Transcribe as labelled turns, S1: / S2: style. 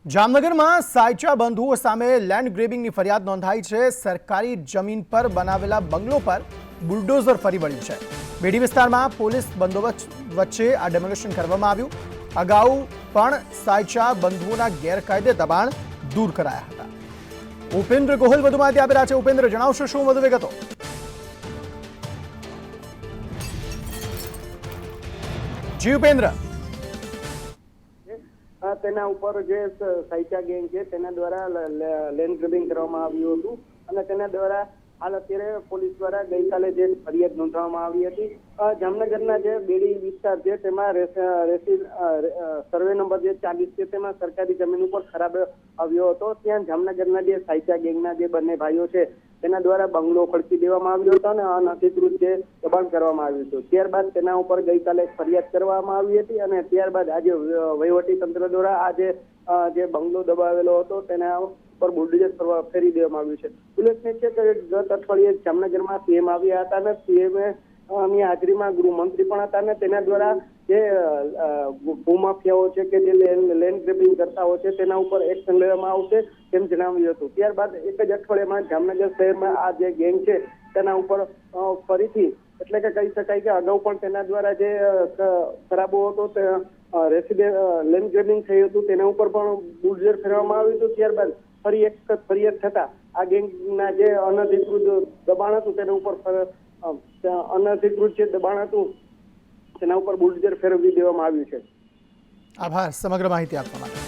S1: જામનગરમાં સાયચા બંધુઓ સામે લેન્ડ ગ્રેબિંગની ફરિયાદ નોંધાઈ છે। સરકારી જમીન પર બનાવેલા બંગલો પર બુલડોઝર ફરી વળ્યું છે। બેડી વિસ્તારમાં પોલીસ બંદોબસ્ત વચ્ચે આ ડેમોલિશન કરવામાં આવ્યું। અગાઉ પણ સાયચા બંધુઓના ગેરકાયદે દબાણ દૂર કરાયા હતા। ઉપેન્દ્ર ગોહિલ વધુ માહિતી આપી રહ્યા છે। ઉપેન્દ્ર, જણાવશો શું વધુ વિગતો? જી ઉપેન્દ્ર,
S2: તેના ઉપર જે સાયચા ગેંગ છે તેના દ્વારા લેન્ડ ગ્રેબિંગ કરવામાં આવ્યું હતું અને તેના દ્વારા હાલ અત્યારે પોલીસ દ્વારા ગઈકાલે જે ફરિયાદ નોંધવામાં આવી હતી। જામનગરના જે બેડી વિસ્તાર છે તેમાં સર્વે નંબર જે 40 છે તેમાં સરકારી જમીન ઉપર ખરાબ આવ્યો હતો। ત્યાં જામનગરના જે સાયચા ગેંગના જે બંને ભાઈઓ છે તેના દ્વારા બંગલો ખડકી દેવામાં આવ્યો હતો અને અનધિકૃત જે દબાણ કરવામાં આવ્યું હતું। ત્યારબાદ તેના ઉપર ગઈકાલે ફરિયાદ કરવામાં આવી હતી અને ત્યારબાદ આજે વહીવટી તંત્ર દ્વારા આજે જે બંગલો દબાવેલો હતો તેના પર બુલડોઝર ફેરી દેવામાં આવ્યું છે। ઉલ્લેખનીય છે કે ગત અઠવાડિયે જામનગરમાં સીએમ આવ્યા હતા અને સીએમએ ની હાજરીમાં ગૃહમંત્રી પણ હતા અને તેના દ્વારા જે ભૂમાફિયાઓ છે કે જે લેન્ડ ગ્રેબિંગ કરતા હોય છે તેના ઉપર એક્શન લેવામાં આવશે તેમ જણાવ્યું હતું। ત્યારબાદ એક જ અઠવાડિયામાં જામનગર શહેરમાં આ જે ગેંગ છે તેના ઉપર ફરીથી એટલે કે કહી શકાય કે અગાઉ પણ તેના દ્વારા જે ખરાબો હતો તે લેન્ડ ગ્રેબિંગ થયું હતું તેના ઉપર પણ બુલડોઝર ફેરવામાં આવ્યું હતું। ત્યારબાદ ફરી એક ફરિયાદ થતા આ ગેંગના જે અનધિકૃત દબાણ હતું તેના ઉપર અનધિકૃત જે દબાણ હતું તેના ઉપર બુલડોઝર ફેરવી દેવામાં આવ્યું છે।
S1: આભાર સમગ્ર માહિતી આપવા માટે।